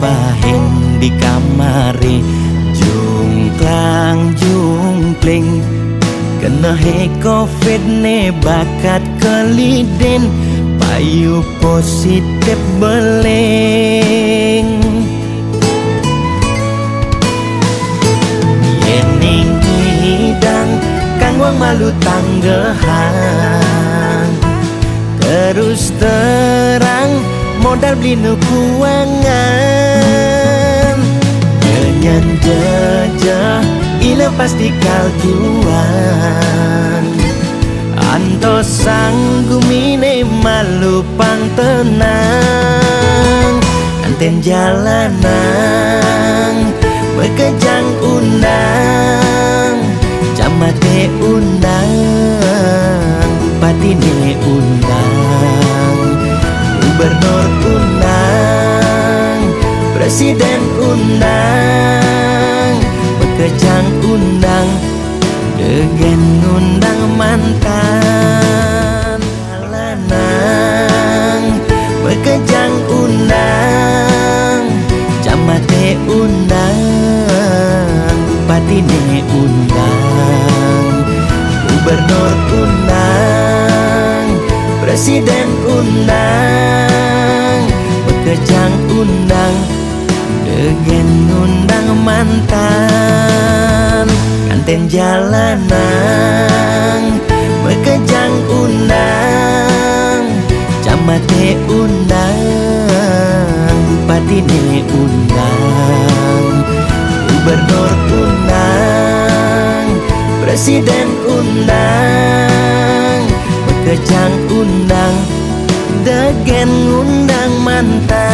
bahing di kamare jungklang jungkling kena he covid ne bakat keliden payu positif beleng yening hidang kang wang malu tanggehan terus terang modal beli nu kuangan nyanyan jejah ila pasti kalduan anto sanggumine malu pang tenang anten jalanan bekejang undang camate undang patine undang gubernur undang presiden undang bekejang undang degen undang mantan lanang bekejang undang camate undang patine undang gubernur undang presiden undang bekejang undang degen undang mantan kanten jalanan bekejang undang camate undang patine undang gubernur undang presiden undang bekejang undang degen undang mantan